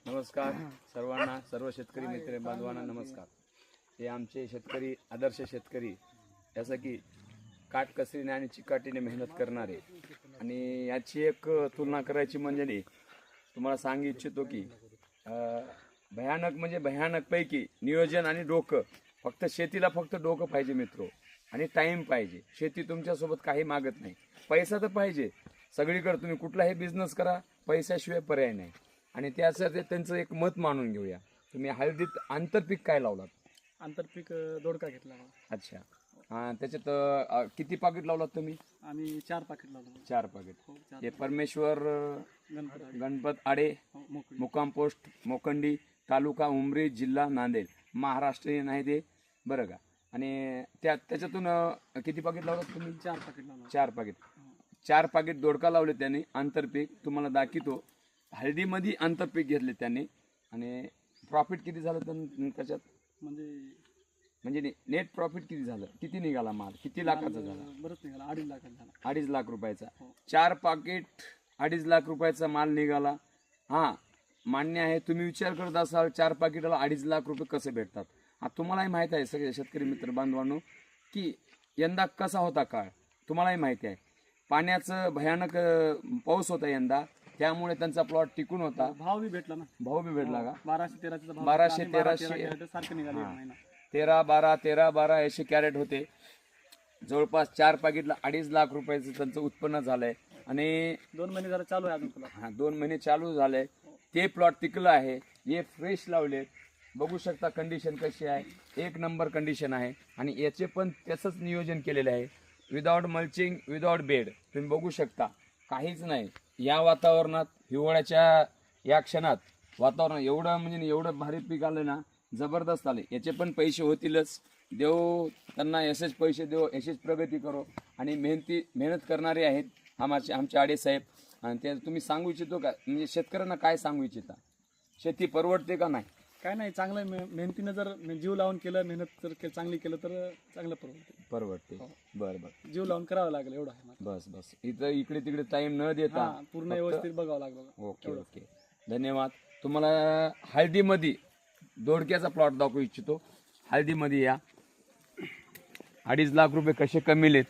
नमस्कार सर्वांना, सर्व शेतकरी मित्र बांधवांना नमस्कार. हे आमचे शेतकरी, आदर्श शेतकरी, जसं की काटकसरीने आणि चिकाटीने मेहनत करणारे. आणि याची एक तुलना करायची म्हणजे तुम्हाला सांगू इच्छितो की भयानक म्हणजे भयानकपैकी नियोजन आणि डोकं. फक्त शेतीला फक्त डोकं पाहिजे मित्रो, आणि टाईम पाहिजे. शेती तुमच्यासोबत काही मागत नाही. पैसा तर पाहिजे सगळीकडे. तुम्ही कुठलाही बिझनेस करा, पैशाशिवाय पर्याय नाही. आणि त्यासाठी त्यांचं एक मत मानून घेऊया. तुम्ही हळदीत आंतरपीक काय लावलात? आंतरपीक दोडका घेतला. अच्छा, त्याच्यात किती पाकिट लावलात तुम्ही? आम्ही 4 पाकिट लावलो. 4 पाकिट. हो, 4. हे परमेश्वर गणपत आडे, मुक्काम पोस्ट मोकंडी, तालुका उमरी, जिल्हा नांदेड, महाराष्ट्रीयन आहे ते, बरं का? आणि त्याच्यातून किती पाकिट लावलात तुम्ही? 4 पाकिट लावलो. 4 पाकिट. 4 पाकिट दोडका लावले त्याने आंतरपीक. तुम्हाला दाखवतो. हळदीमध्ये आंतरपीक घेतले त्याने. आणि प्रॉफिट किती झालं त्याच्यात? म्हणजे नेट प्रॉफिट किती झालं? किती निघाला माल? किती लाखाचा झाला? बरंच निघाला. 2.5 लाखाचा झाला. 2.5 लाख रुपयाचा. 4 पाकिट 2.5 लाख रुपयाचा माल निघाला. हा, मान्य आहे. तुम्ही विचार करत असाल 4 पाकिटाला 2.5 लाख रुपये कसे भेटतात? तुम्हालाही माहित आहे सगळे शेतकरी मित्र बांधवांनो की यंदा कसा होता काळ. तुम्हालाही माहिती आहे. पाण्याचं भयानक पाऊस होता यंदा, त्यामुळे त्यांचा प्लॉट टिकून होता. भाव बी भेटला ना. भाव बी भेटला का? 1200-1300 भाव. 1200-1300 सारखे निघाले महिना. 13-12 असे कॅरेट होते. जवळपास 4 पाकिटला 2.5 लाख रुपयाचं त्यांचं उत्पन्न झालंय. आणि 2 महिने जरा चालू आहे अजून प्लॉट. 2 महिने चालू झालंय. ते प्लॉट टिकलं आहे. हे फ्रेश लावले. बघू शकता कंडिशन कशी आहे. एक नंबर कंडिशन आहे. आणि याचे पण तसंच नियोजन केलेलं आहे. Without mulching, without bed. तुम्ही बघू शकता काहीच नाही. या वातावरणात, हिवाळ्याच्या या क्षणात वातावरण एवढं भारी पीक आलं ना, जबरदस्त आले. याचे पण पैसे होतीलच. देव त्यांना असेच पैसे देव, अशीच प्रगती करो. आणि मेहनत करणारे आहेत आमचे आडे साहेब. आणि ते तुम्ही सांगू इच्छितो का, म्हणजे शेतकऱ्यांना काय सांगू इच्छिता? शेती परवडते का नाही? काय नाही, चांगलं मेहनतीनं जर जीव लावून केलं, मेहनत जर चांगली केलं तर चांगलं परवडते. बरं. जीव लावून करावं लागेल एवढं आहे. बस इथं इकडे तिकडे टाइम न देता पूर्ण व्यवस्थित बघावं लागलं. ओके. धन्यवाद. तुम्हाला हळदीमध्ये दोडक्याचा प्लॉट दाखवू इच्छितो. हळदीमध्ये या 2.5 लाख रुपये कसे कमिलेत